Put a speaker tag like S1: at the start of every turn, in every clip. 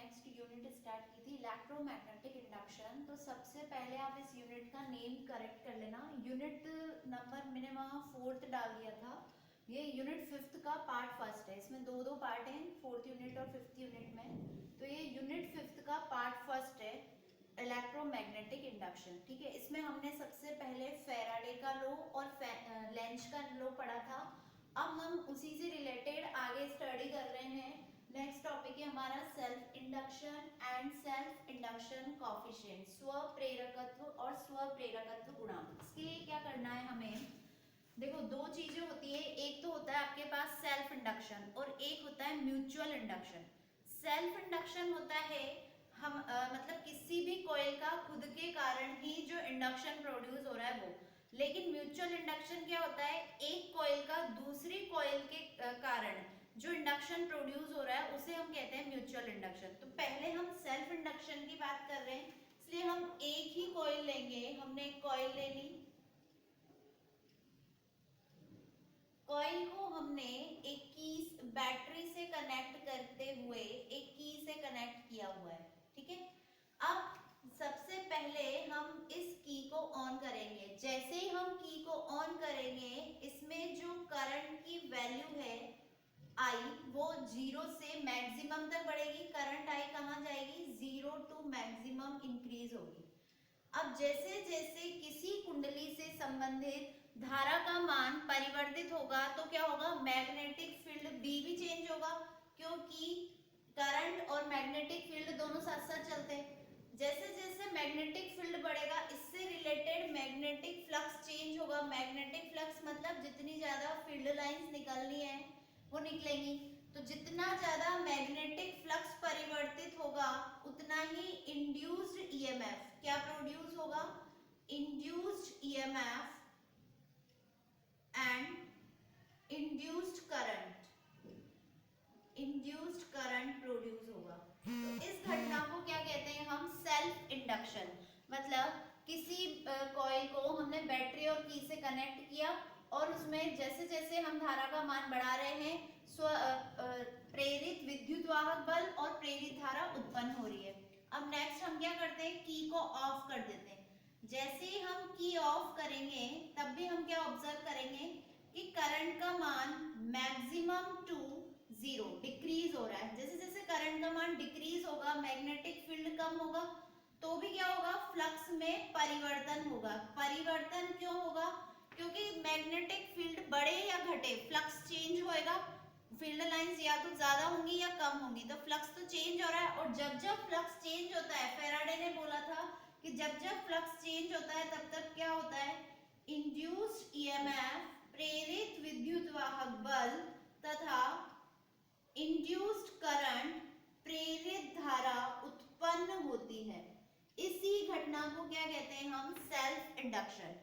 S1: Next unit start की थी electromagnetic induction. तो सबसे पहले आप इस यूनिट का नेम करेक्ट कर लेना। यूनिट नंबर मैंने वहाँ 4th डाल दिया था। ये यूनिट 5th का पार्ट फर्स्ट है। इसमें दो पार्ट हैं, 4th यूनिट और 5th यूनिट में। तो ये यूनिट 5th का पार्ट फर्स्ट है, इलेक्ट्रोमैग्नेटिक इंडक्शन। ठीक है, इसमें हमने सबसे पहले फैराडे का लॉ और लेंज का लॉ पढ़ा था। अब हम उसी से रिलेटेड आगे स्टडी कर रहे हैं। नेक्स्ट टॉपिक है हमारा self induction and self induction coefficient, स्व प्रेरकत्व और स्व प्रेरकत्व गुणांक। इसके लिए क्या करना है हमें, देखो दो चीजें होती है। एक तो होता है आपके पास सेल्फ इंडक्शन और एक होता है म्यूचुअल इंडक्शन। सेल्फ इंडक्शन होता है हम मतलब किसी भी कॉइल का खुद के कारण ही जो इंडक्शन प्रोड्यूस हो रहा है वो। लेकिन म्यूचुअल इंडक्शन क्या होता है, एक कॉइल का दूसरी कॉइल के कारण जो इंडक्शन प्रोड्यूस हो रहा है उसे हम कहते हैं म्यूचुअल इंडक्शन। तो पहले हम सेल्फ इंडक्शन की बात कर रहे हैं, इसलिए हम एक ही कॉइल लेंगे। हमने एक कॉइल ले ली, कॉइल को हमने एक की बैटरी से कनेक्ट करते हुए एक की से कनेक्ट किया हुआ है। ठीक है, अब सबसे पहले हम इस की को ऑन करेंगे। जैसे ही हम की को ऑन करेंगे, इसमें जो करंट की वैल्यू है आई वो 0 से मैक्सिमम तक बढ़ेगी। करंट आई कहाँ जाएगी, 0 टू मैक्सिमम इंक्रीज होगी। अब जैसे जैसे किसी कुंडली से संबंधित धारा का मान परिवर्तित होगा तो क्या होगा, मैग्नेटिक फील्ड बी भी चेंज होगा, क्योंकि करंट और मैग्नेटिक फील्ड दोनों साथ साथ चलते हैं। जैसे जैसे मैग्नेटिक फील्ड बढ़ेगा, इससे रिलेटेड मैग्नेटिक फ्लक्स चेंज होगा। मैग्नेटिक फ्लक्स मतलब जितनी ज्यादा फील्ड लाइंस निकलनी है वो निकलेंगी। तो जितना ज्यादा मैग्नेटिक फ्लक्स परिवर्तित होगा उतना ही इंड्यूस्ड ईएमएफ क्या प्रोड्यूस होगा, induced EMF and induced current produce होगा। तो इस घटना को क्या कहते हैं हम, सेल्फ इंडक्शन। मतलब किसी कॉइल को हमने बैटरी और की से कनेक्ट किया और उसमें जैसे जैसे हम धारा का मान बढ़ा रहे हैं, प्रेरित विद्युत वाहक बल और प्रेरित धारा उत्पन्न हो रही है। अब नेक्स्ट हम क्या करते हैं, की को ऑफ कर देते हैं। जैसे ही हम की ऑफ करेंगे तब भी हम क्या ऑब्जर्व करेंगे कि करंट का मान मैक्सिमम टू 0 डिक्रीज हो रहा है। जैसे जैसे करंट का मान डिक्रीज होगा, मैग्नेटिक फील्ड कम होगा, तो भी क्या होगा, फ्लक्स में परिवर्तन होगा। परिवर्तन क्यों होगा, क्योंकि मैग्नेटिक फील्ड बढ़े या घटे फ्लक्स चेंज होएगा। फील्ड लाइंस या तो ज्यादा होंगी या कम होंगी, तो फ्लक्स तो चेंज हो रहा है। और जब जब फ्लक्स चेंज होता है, फैराडे ने बोला था कि जब जब फ्लक्स चेंज होता है तब तक क्या होता है, इंड्यूस्ड ईएमएफ प्रेरित विद्युत वाहक बल तथा इंड्यूस्ड करंट प्रेरित धारा उत्पन्न होती है। इसी घटना को क्या कहते हैं हम, सेल्फ इंडक्शन।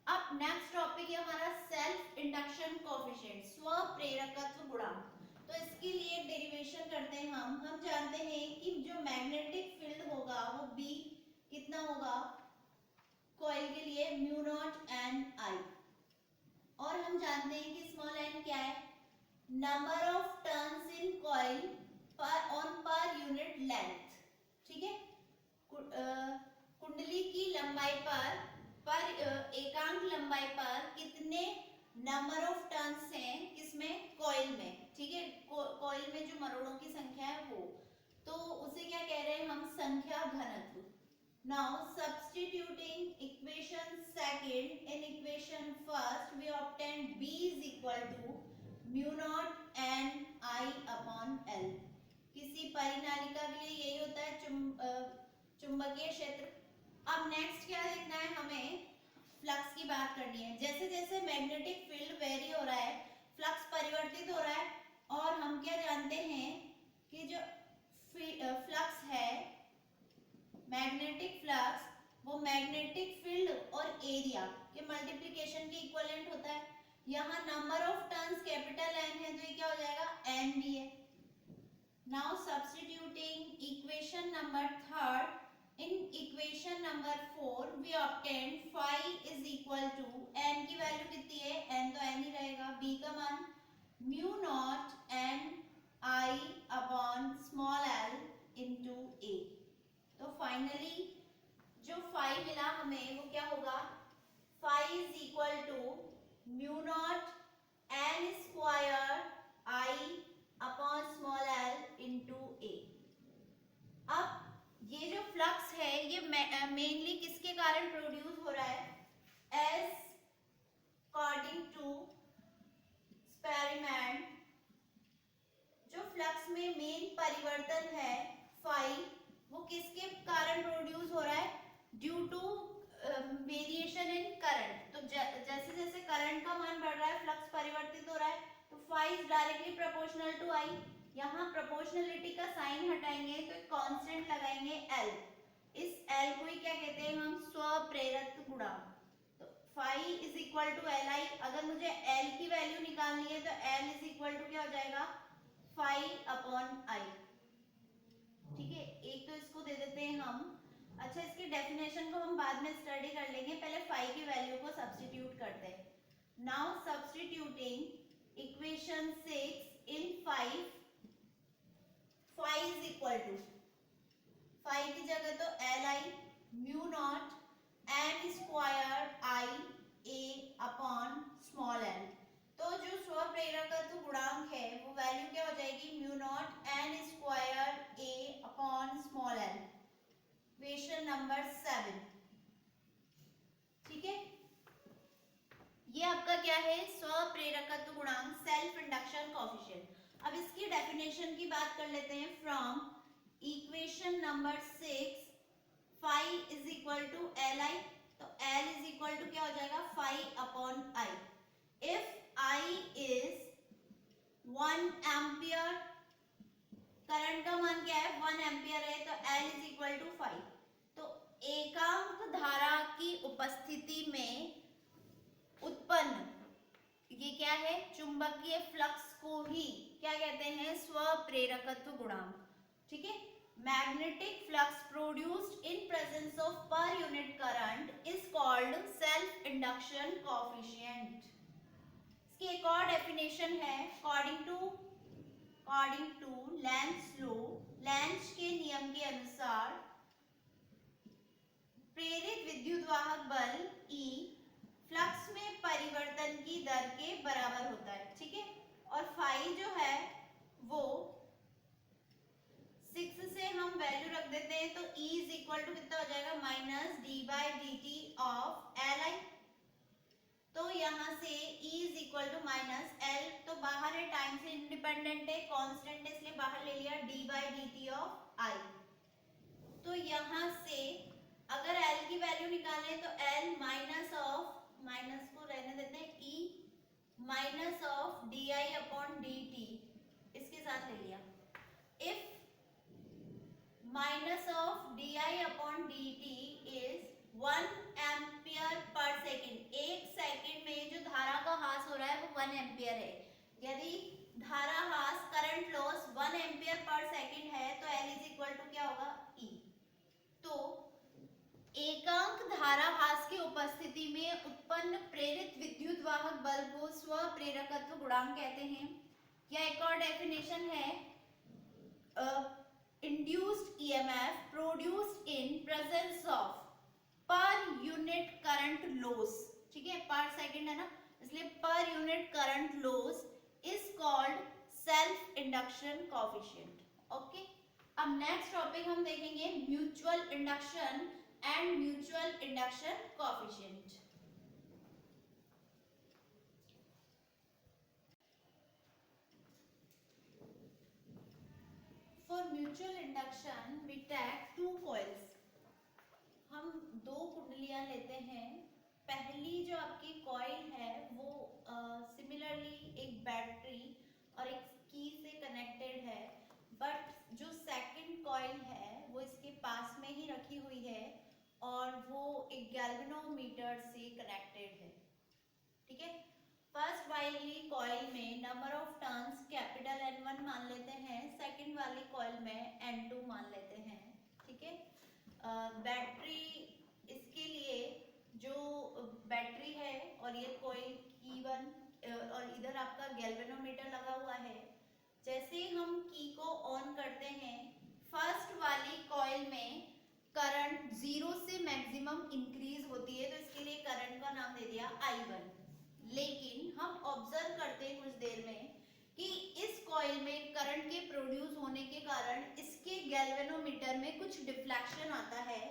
S1: अब नेक्स्ट टॉपिक है हमारा सेल्फ इंडक्शन कोएफिशिएंट, स्व प्रेरकत्व गुणांक। तो इसके लिए डेरिवेशन करते हैं हम जानते हैं कि जो मैग्नेटिक फील्ड होगा वो बी कितना होगा कॉइल के लिए, म्यू नॉट एन आई। और हम जानते हैं कि स्मॉल एन क्या है, number of turns in coil per unit length. ठीक है, कुंडली की लंबाई पर एकांक लंबाई पर कितने नंबर ऑफ टर्न्स हैं किसमें, कॉइल में। ठीक है, कॉइल में जो मरोड़ों की संख्या है वो, तो उसे क्या कह रहे हैं हम, संख्या घनत्व। Now substituting equation second in equation first, we obtain B is equal to mu naught n I upon L। किसी परिनालिका के लिए यही होता है चुंबकीय क्षेत्र। अब नेक्स्ट क्या देखना है हमें, फ्लक्स की बात करनी है। जैसे जैसे मैग्नेटिक फील्ड वेरी हो रहा है, फ्लक्स परिवर्तित हो रहा है, और हम क्या जानते हैं कि जो फ्लक्स है मैग्नेटिक फ्लक्स, वो मैग्नेटिक फील्ड और एरिया के मल्टीप्लिकेशन के इक्विवेलेंट होता है। यहाँ number of turns capital N है तो ये क्या हो जाएगा, एन भी है। Now substituting equation number third in equation number 4 we obtain phi is equal to, N की वैल्यू कितनी है, एन तो एन ही रहेगा, बी का मान mu naught N I upon small L हमें वो क्या होगा, phi is equal to mu naught N square I upon small L into A. अब ये जो फ्लक्स है ये मेनली किसके कारण प्रोड्यूस हो रहा है, एज अकॉर्डिंग टू एक्सपेरिमेंट जो फ्लक्स में मेन परिवर्तन है फाई, वो किसके कारण प्रोड्यूस हो रहा है, due to variation in current. तो जैसे जैसे करंट का मान बढ़ रहा है फ्लक्स परिवर्तित हो रहा है, तो phi is directly proportional to I. यहाँ प्रोपोर्शनलिटी का साइन हटाएंगे तो एक कांस्टेंट लगाएंगे एल। इस एल को ही क्या कहते हैं हम, स्वप्रेरक गुणांक। तो phi is equal to L I. अगर मुझे एल की वैल्यू निकालनी है तो एल इज इक्वल टू क्या हो जाएगा, फाई अपॉन आई। ठीक है, एक तो इसको दे देते हैं हम। अच्छा, इसकी डेफिनेशन को हम बाद में स्टडी कर लेंगे, पहले फाई की वैल्यू को सब्स्टिट्यूट करते हैं। Now substituting equation 6 in 5, phi is equal to, phi की जगह तो L I mu naught N square I A upon small L. तो जो स्वप्रेरकत्व गुणांक है वो वैल्यू क्या हो जाएगी, म्यू नॉट एन स्क्वायर ए upon small L, equation number 7। ठीक है, ये आपका क्या है, स्वप्रेरकत्व गुणांक, सेल्फ इंडक्शन कोएफिशिएंट। अब इसकी डेफिनेशन की बात कर लेते हैं। From equation number 6 phi is equal to L I, तो एल इज इक्वल टू क्या हो जाएगा, phi upon I. If I is 1 ampere, current का मान क्या है, 1 एम्पियर है, तो L is equal to phi. तो एकांक धारा की उपस्थिति में उत्पन्न ये क्या है, चुंबकीय फ्लक्स को ही क्या कहते हैं, स्वप्रेरकत्व गुणांक। ठीक है, magnetic flux produced in presence of per unit current is called self induction coefficient. इसकी एक और डेफिनेशन है, according to Lenz law, Lenz के नियम के अनुसार प्रेरित विद्युत वाहक बल E फ्लक्स में परिवर्तन की दर के बराबर होता है। ठीक है, और फाई जो है वो 6 से हम वैल्यू रख देते हैं, तो E इज इक्वल टू कितना हो जाएगा, minus D by D T of L I. तो यहाँ से E is equal to minus L, तो बाहर है, टाइम से इंडिपेंडेंट है, कांस्टेंट है, इसलिए बाहर ले लिया D by D T of I. तो यहाँ से अगर L की वैल्यू निकालें तो L माइनस ऑफ, माइनस को रहने देते हैं, E minus of D I upon D T, इसके साथ ले लिया। If minus of D I upon D T is 1 ampere per second, एक सेकेंड में जो धारा का ह्रास हो रहा है वो 1 एम्पियर है। यदि धारा ह्रास, current loss 1 ampere per second है, तो L इज इक्वल टू क्या होगा, E। तो एकांक धारा ह्रास की उपस्थिति में उत्पन्न प्रेरित विद्युत वाहक बल को स्वप्रेरकत्व गुणांक कहते हैं। या एक और डेफिनेशन है, induced EMF produced in presence of per unit current loss. ठीक है, पर सेकंड है ना, इसलिए per unit current loss is called self induction coefficient. Okay, अब नेक्स्ट टॉपिक हम देखेंगे mutual induction and mutual induction coefficient. For mutual induction we take 2 coils. हम 2 कुंडलियां लेते हैं। पहली जो आपकी कॉइल है वो सिमिलरली एक बैटरी और एक की से कनेक्टेड है, बट जो सेकंड कॉइल है वो इसके पास में ही रखी हुई है और वो एक गैल्वेनोमीटर से कनेक्टेड है। ठीक है, फर्स्ट वाली कॉइल में number of turns capital N1 मान लेते हैं, सेकंड वाली कॉइल में N2 मान लेते हैं। ठीक है, बैटरी, इसके लिए जो बैटरी है और ये कॉइल की1 और इधर आपका गैल्वेनोमीटर लगा हुआ है। जैसे हम की को ऑन करते हैं, फर्स्ट वाली कॉइल में करंट 0 से मैक्सिमम इंक्रीज होती है, तो इसके लिए करंट का नाम दे दिया I1। लेकिन हम ऑब्जर्व करते हैं कुछ देर में कि इस कॉइल में करंट के प्रोड्यूस होने के कारण इसके गैल्वेनोमीटर में कुछ डिफ्लेक्शन आता है।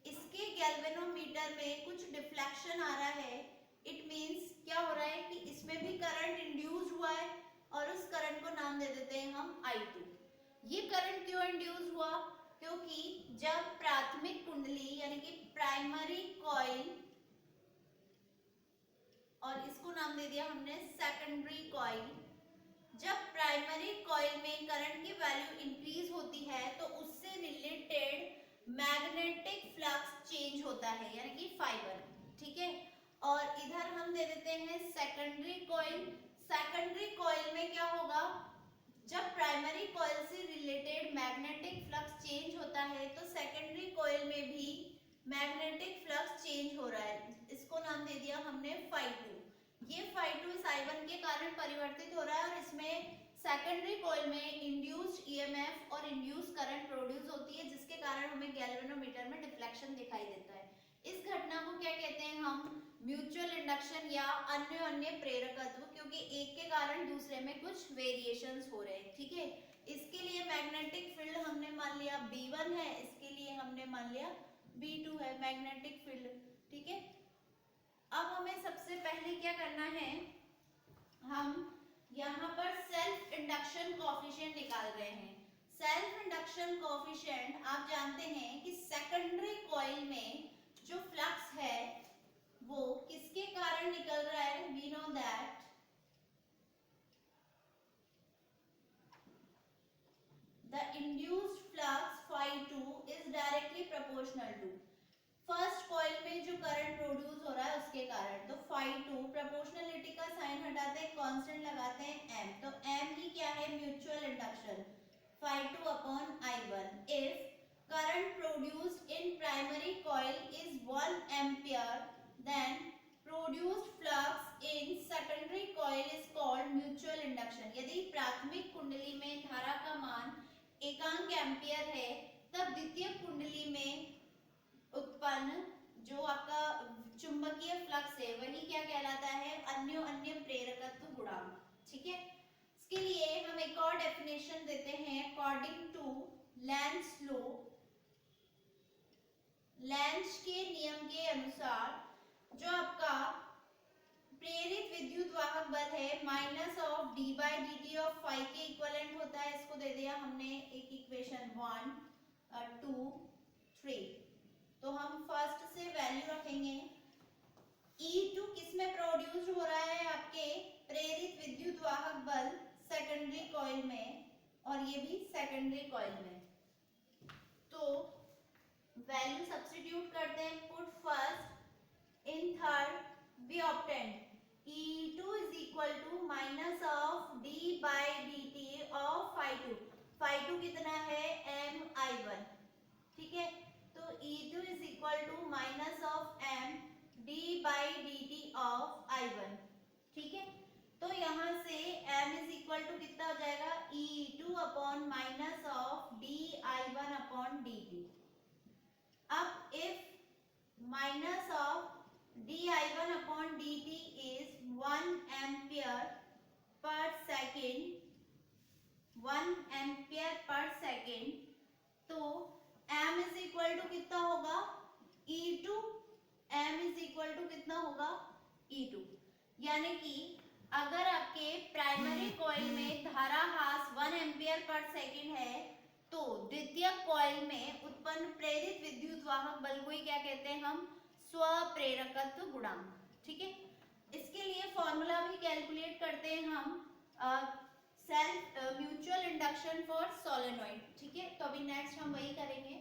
S1: इसके गैल्वेनोमीटर में कुछ डिफ्लेक्शन आ रहा है, इट मींस क्या हो रहा है कि इसमें भी करंट इंड्यूस हुआ है और उस करंट को नाम दे देते हैं हम I2। ये करंट क्यों इंड्यूस हुआ? क्योंकि जब प्राथमिक कुंडली यानी कि प्राइमरी कॉइल, और इसको नाम दे दिया हमने सेकेंडरी कॉइल, जब प्राइमरी कॉइल में करंट की वैल्यू इंक्रीज होती है तो उससे रिलेटेड मैग्नेटिक फ्लक्स चेंज होता है यानी कि फाइबर, ठीक है। और इधर हम दे देते हैं सेकेंडरी कॉइल। सेकेंडरी कॉइल में क्या होगा, जब प्राइमरी कॉइल से रिलेटेड मैग्नेटिक फ्लक्स चेंज होता है तो सेकेंडरी कॉइल में भी मैग्नेटिक फ्लक्स चेंज हो रहा है, इसको नाम दे दिया हमने phi2। ये phi2 इस I1 के कारण परिवर्तित हो रहा है और इसमें सेकेंडरी कॉइल में इंड्यूस्ड ईएमएफ और इंड्यूस्ड करंट प्रोड्यूस होती है, जिसके कारण हमें गैल्वेनोमीटर में डिफ्लेक्शन दिखाई देता है। इस घटना को क्या कहते हैं हम? म्यूचुअल इंडक्शन या अन्य प्रेरकत्व, क्योंकि एक के कारण दूसरे में कुछ वेरिएशंस हो रहे हैं, ठीक है। इसके लिए मैग्नेटिक फील्ड हमने मान लिया B1 है, इसके लिए हमने मान लिया B2 है मैग्नेटिक फील्ड, ठीक है। अब हमें सबसे पहले क्या करना है, हम यहाँ पर सेल्फ इंडक्शन कोएफिशिएंट निकाल रहे हैं। सेल्फ इंडक्शन कोएफिशिएंट आप जानते हैं कि सेकेंडरी कॉइल में जो फ्लक्स है वो किसके कारण निकल रहा है? We know that the induced flux phi2 is directly proportional to first coil में जो करंट प्रोड्यूस हो रहा है उसके कारण, तो phi2 प्रोपोर्शनलिटी का साइन हटाते हैं, कांस्टेंट लगाते हैं m, तो m ही क्या है? Mutual induction phi2 upon I1। If current produced in primary coil is 1 ampere then produced flux in secondary coil is called mutual induction। यदि प्राथमिक कुंडली में धारा का मान 1 एम्पियर है तब द्वितीय कुंडली में उत्पन्न जो आपका चुंबकीय फ्लक्स है वही क्या कहलाता है? अन्य प्रेरकत्व गुणांक, ठीक है। इसके लिए हम एक और डेफिनेशन देते हैं, according to Lenz law, Lenz के नियम के अनुसार जो आपका प्रेरित विद्युत वाहक बल है minus of D by D T of phi के इक्वलेंट होता है। इसको दे दिया हमने एक इक्वेशन 1 2 3। तो हम फर्स्ट से वैल्यू रखेंगे, E2 किसमें प्रोड्यूस हो रहा है? आपके प्रेरित विद्युत वाहक बल सेकेंडरी कॉइल में, और ये भी सेकेंडरी कॉइल में। तो वैल्यू सब्स्टिट्यूट करते हैं, put first in third we obtained E2 is equal to minus of d by dt of phi2। phi2 कितना है? mi1, ठीक है। तो E2 is equal to minus of m d by dt of I1, ठीक है। तो यहाँ से m is equal to कितना हो जाएगा? E2 upon minus of di1 upon dt। अब if minus of di1 upon dt is 1 ampere per second, 1 ampere per second, तो m is equal to कितना होगा? E2। m is equal to कितना होगा? E2। यानी कि अगर आपके प्राइमरी कॉइल में धारा ह्रास 1 एम्पियर पर सेकंड है तो द्वितीय कॉइल में उत्पन्न प्रेरित विद्युत वाहक बल को ही क्या कहते हैं हम? स्वप्रेरकत्व गुणांक, ठीक है। इसके लिए फॉर्मूला भी कैलकुलेट करते हैं हम, self mutual induction for solenoid, ठीक है। तो अभी नेक्स्ट हम वही करेंगे।